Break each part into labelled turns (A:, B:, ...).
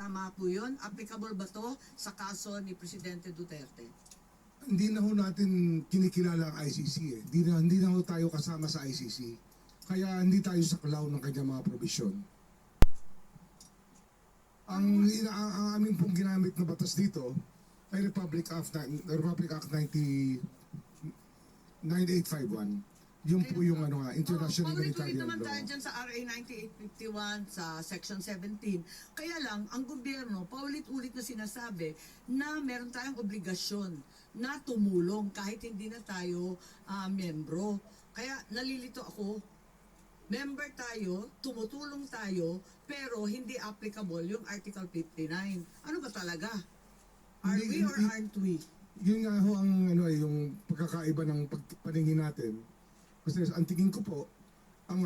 A: Tama po yun? Applicable ba to sa kaso ni Presidente Duterte?
B: Hindi na ho natin kinikilala ang ICC eh. Hindi na ho tayo kasama sa ICC. Kaya hindi tayo saklaw ng kanyang mga probisyon. Ang aming pong ginamit na batas dito ay Republic Act 9851. Yung po yung International
A: Paulit-ulit
B: Humanitarian
A: naman tayo
B: Law.
A: dyan sa RA 9851 sa Section 17. Kaya lang, ang gobyerno, paulit-ulit na sinasabi na meron tayong obligasyon na tumulong kahit hindi na tayo membro. Kaya nalilito ako, member tayo, tumutulong tayo, pero hindi applicable yung Article 59. Ano ba talaga? Are we or aren't we?
B: Yun nga ho ang yung pagkakaiba ng paningin natin. Kasi ang tingin ko po, ang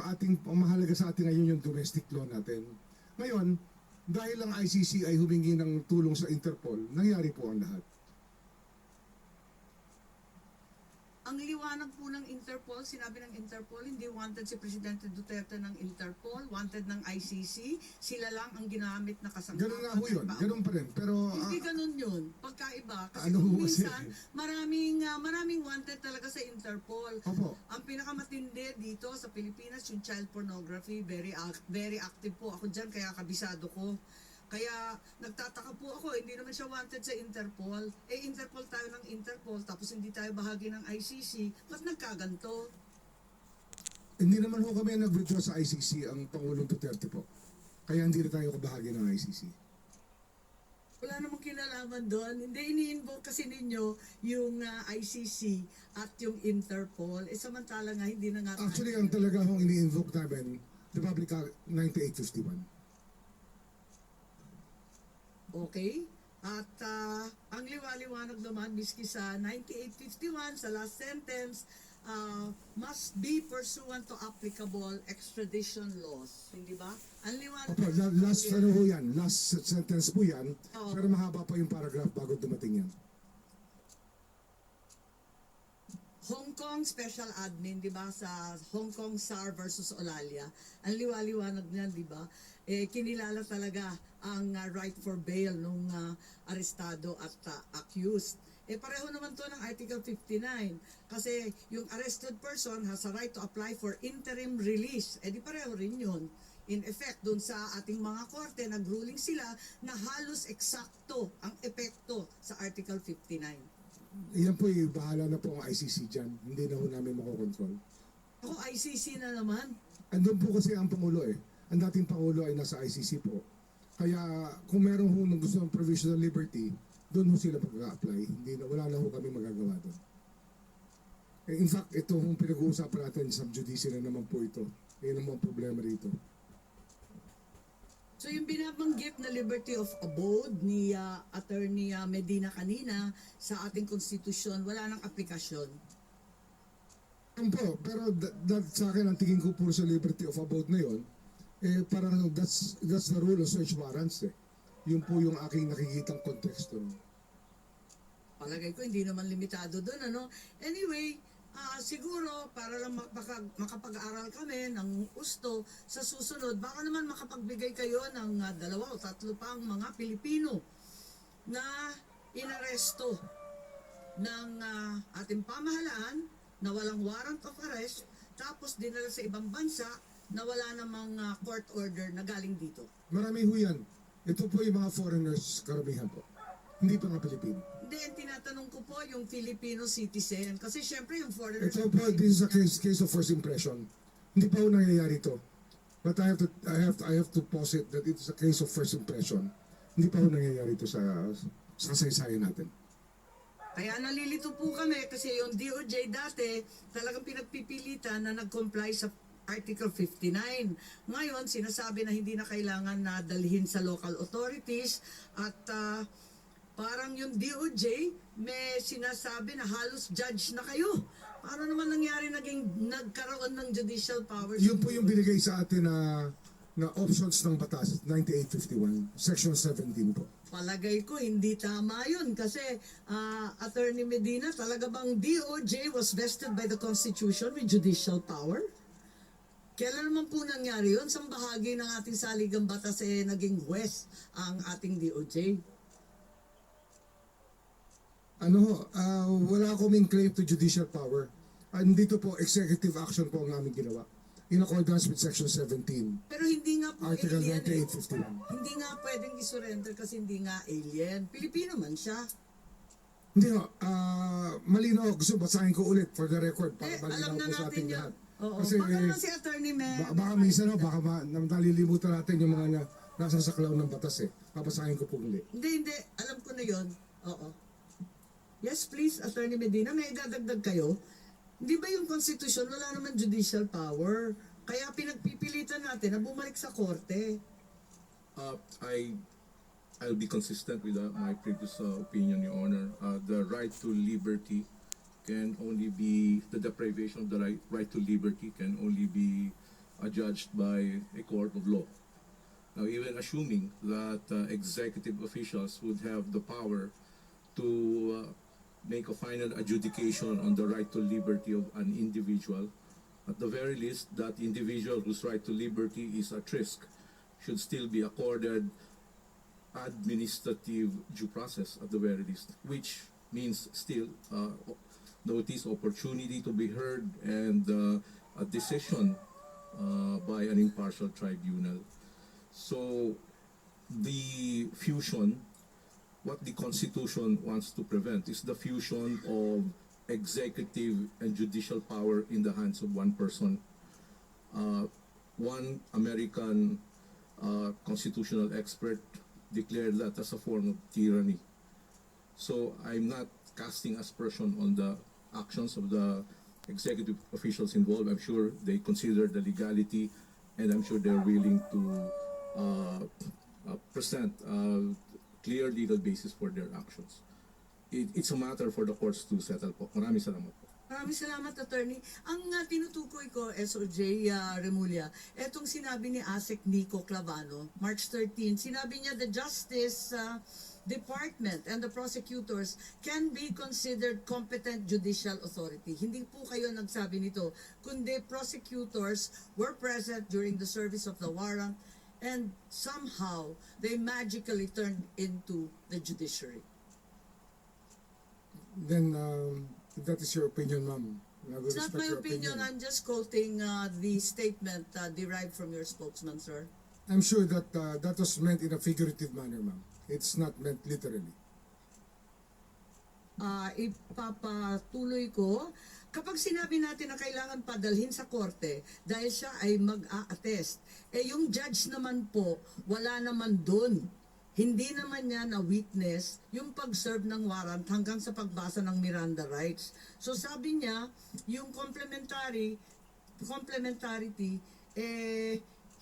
B: mahalaga sa atin ngayon yung domestic law natin. Ngayon, dahil ang ICC ay humingi ng tulong sa Interpol, nangyari po ang lahat.
A: Ang liwanag po ng Interpol, sinabi ng Interpol, hindi wanted si Presidente Duterte ng Interpol, wanted ng ICC, sila lang ang ginamit na kasangkapan.
B: Ganun nga ho yun, ganun pa rin. Pero
A: Hindi ganun yun, pagkaiba. Kasi
B: Ano
A: kung
B: ho kasi?
A: minsan, maraming wanted talaga sa Interpol.
B: Opo.
A: Ang pinakamatindi dito sa Pilipinas, yung child pornography, very active po ako dyan, kaya kabisado ko. Kaya nagtataka po ako, hindi naman siya wanted sa Interpol. Interpol tayo ng Interpol, tapos hindi tayo bahagi ng ICC. Ba't nagkaganto?
B: hindi naman ho kami nag-withdraw sa ICC ang Pangulong Duterte po. Kaya hindi na tayo kabahagi ng ICC.
A: Wala namang kinalaman doon. Hindi ini-invoke kasi ninyo yung ICC at yung Interpol. Samantala nga, hindi na nga tayo.
B: Actually, ang talaga hong ini-invoke namin, Republic Act 9851.
A: Okay? At ang liwaliwanag naman, miski sa 9851, sa last sentence, must be pursuant to applicable extradition laws. Hindi ba? Ang liwanag.
B: Opo, last ho yan, last sentence po yan,
A: Oo.
B: pero mahaba pa yung paragraph bago dumating yan.
A: Hong Kong Special Admin, di ba, sa Hong Kong SAR versus Olalia, ang liwaliwanag niyan, di ba, kinilala talaga ang right for bail nung arestado at accused. Pareho naman to ng Article 59, kasi yung arrested person has a right to apply for interim release. Di pareho rin yun. In effect, dun sa ating mga korte, nag-ruling sila na halos eksakto ang epekto sa Article 59.
B: Yan po bahala na po ang ICC dyan. Hindi na ho namin makokontrol.
A: Ako, ICC na naman.
B: Andun po kasi ang Pangulo eh. Ang dating Pangulo ay nasa ICC po. Kaya kung meron ho nang gusto ng provisional liberty, doon ho sila mag-a-apply. Wala na ho kami magagawa doon. In fact, ito hong pinag-uusapan natin sa judice na naman po ito. Yan ang mga problema rito.
A: So yung binabanggit na liberty of abode ni Attorney Medina kanina sa ating konstitusyon, wala nang aplikasyon.
B: Yan po, pero sa akin ang tingin ko po sa liberty of abode na yun, parang that's the rule of search warrants eh. Yun po yung aking nakikitang konteksto.
A: Palagay ko hindi naman limitado doon, ano? Anyway, siguro para lang makapag-aral kami ng gusto sa susunod, baka naman makapagbigay kayo ng 2 o 3 pang mga Pilipino na inaresto ng ating pamahalaan na walang warrant of arrest, tapos dinala sa ibang bansa na wala namang court order na galing dito.
B: Marami ho yan. Ito po yung mga foreigners karamihan po. Hindi pa nga Pilipino.
A: Hindi, tinatanong ko po yung Filipino citizen. Kasi syempre yung foreigners...
B: Ito po, this is a case of first impression. Hindi pa ho nangyayari ito. But I have to posit that it is a case of first impression. Hindi pa ho nangyayari ito sa kasaysayan natin.
A: Kaya nalilito po kami kasi yung DOJ dati talagang pinagpipilitan na nag-comply sa Article 59. Ngayon, sinasabi na hindi na kailangan na dalhin sa local authorities at parang yung DOJ may sinasabi na halos judge na kayo. Paano naman nangyari nagkaroon ng judicial powers?
B: Yun po yung binigay sa atin na options ng batas, 9851, Section 17 po.
A: Palagay ko hindi tama yun kasi Attorney Medina, talaga bang DOJ was vested by the Constitution with judicial power? Kailan naman po nangyari yun? Sa bahagi ng ating saligang batas naging huwes ang ating DOJ?
B: Wala kaming claim to judicial power. Dito po, executive action po ang aming ginawa. In accordance with Section 17,
A: Pero hindi nga po
B: Article
A: alien eh.
B: 9851.
A: Hindi nga pwedeng isurrender kasi hindi nga alien. Pilipino man siya.
B: Hindi ho, malinaw, gusto basahin ko ulit for the record para
A: Alam
B: malinaw
A: na
B: po sa
A: natin
B: ating
A: yun.
B: lahat.
A: Oo.
B: Kasi
A: Baka naman si Attorney
B: baka minsan nalilimutan natin yung mga nasa saklaw ng batas eh. Papasahin ko po ulit.
A: Hindi. Alam ko na yun. Oo. Yes, please, Attorney Medina, may idadagdag kayo. Hindi ba yung Constitution, wala naman judicial power? Kaya pinagpipilitan natin na bumalik sa korte.
C: I'll be consistent with my previous opinion, Your Honor. The right to liberty can only be, the deprivation of the right to liberty can only be judged by a court of law. Now, even assuming that executive officials would have the power to make a final adjudication on the right to liberty of an individual, at the very least, that individual whose right to liberty is at risk should still be accorded administrative due process at the very least, which means still notice, opportunity to be heard, and a decision by an impartial tribunal. So the fusion, what the Constitution wants to prevent is the fusion of executive and judicial power in the hands of one person. One American constitutional expert declared that as a form of tyranny. So I'm not casting aspersion on the actions of the executive officials involved. I'm sure they consider the legality, and I'm sure they're willing to present clear legal basis for their actions. It's a matter for the courts to settle po. Maraming salamat po.
A: Maraming salamat, Attorney. Ang tinutukoy ko, SOJ Remulla, etong sinabi ni ASEC Nico Clavano, March 13, sinabi niya the Justice Department and the prosecutors can be considered competent judicial authority. Hindi po kayo nagsabi nito, kundi prosecutors were present during the service of the warrant and somehow they magically turned into the judiciary.
B: Then, if that is your opinion, ma'am, I will
A: It's not
B: respect
A: my
B: your
A: opinion. I'm just quoting the statement derived from your spokesman, sir.
B: I'm sure that that was meant in a figurative manner, ma'am. It's not meant literally.
A: Ipapatuloy ko, kapag sinabi natin na kailangan padalhin sa korte dahil siya ay mag-a-attest, yung judge naman po, wala naman dun. Hindi naman niya na witness yung pag-serve ng warrant hanggang sa pagbasa ng Miranda rights. So sabi niya, yung complementarity,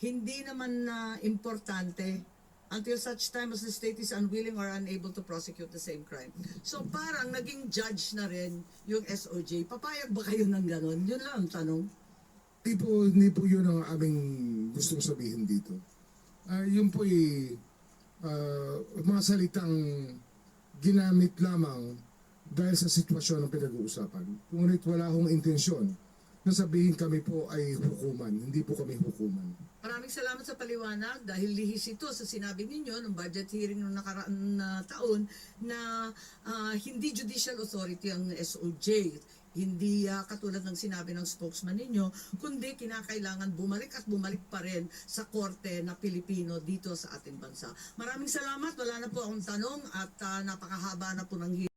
A: hindi naman na importante until such time as the state is unwilling or unable to prosecute the same crime. So parang naging judge na rin yung SOJ. Papayag ba kayo ng ganon? Yun lang ang tanong.
B: Hindi po yun ang aming gustong sabihin dito. Yun po mga salitang ginamit lamang dahil sa sitwasyon ng pinag-uusapan. Ngunit wala akong intensyon na sabihin kami po ay hukuman. Hindi po kami hukuman.
A: Maraming salamat sa paliwanag dahil lihis ito sa sinabi ninyo ng budget hearing noong nakaraan na taon na hindi judicial authority ang SOJ. Hindi katulad ng sinabi ng spokesman ninyo, kundi kinakailangan bumalik at bumalik pa rin sa korte na Pilipino dito sa ating bansa. Maraming salamat. Wala na po akong tanong at napakahaba na po ng